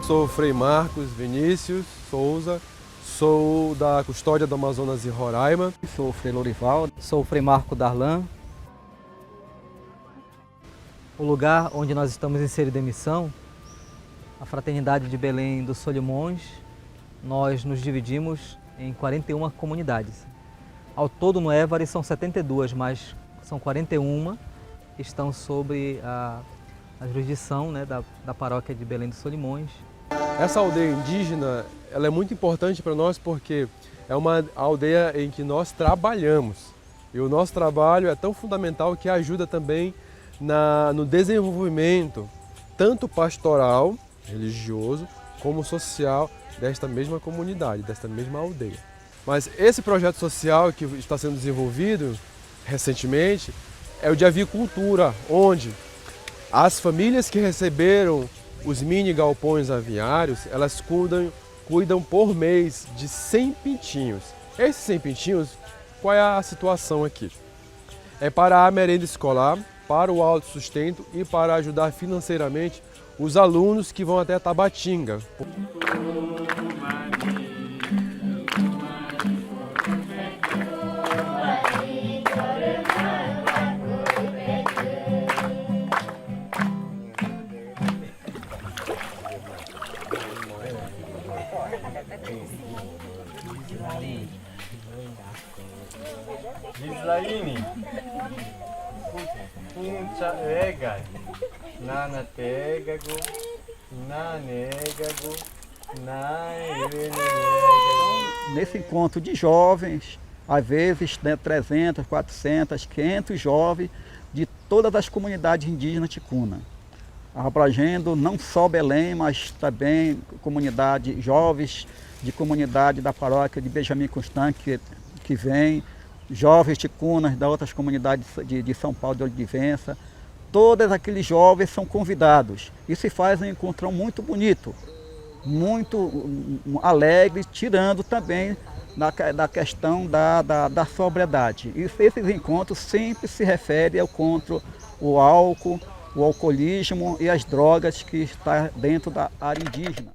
Sou Frei Marcos Vinícius Souza, sou da Custódia do Amazonas e Roraima. Sou o Frei Lorival. Sou o Frei Marco Darlan. O lugar onde nós estamos inseridos em missão, a Fraternidade de Belém dos Solimões, nós nos dividimos em 41 comunidades. Ao todo no Évari são 72, mas são 41 que estão sobre a jurisdição, né, da paróquia de Belém dos Solimões. Essa aldeia indígena ela é muito importante para nós porque é uma aldeia em que nós trabalhamos. E o nosso trabalho é tão fundamental que ajuda também no desenvolvimento tanto pastoral, religioso, como social desta mesma comunidade, desta mesma aldeia. Mas esse projeto social que está sendo desenvolvido recentemente é o de avicultura, onde as famílias que receberam os mini galpões aviários, elas cuidam por mês de 100 pintinhos. Esses 100 pintinhos, qual é a situação aqui? É para a merenda escolar, para o autossustento e para ajudar financeiramente os alunos que vão até Tabatinga. Gislaine, punca ega, nana tegago, nanegago, Nesse encontro de jovens, às vezes 300, 400, 500 jovens de todas as comunidades indígenas ticuna, abrangendo não só Belém, mas também comunidade jovens de comunidade da paróquia de Benjamin Constant que vem, jovens ticunas da outras comunidades de São Paulo de Olivença. Todos aqueles jovens são convidados e se faz um encontrão muito bonito, muito alegre, tirando também da questão da sobriedade. E esses encontros sempre se referem ao contra o álcool, o alcoolismo e as drogas que está dentro da área indígena.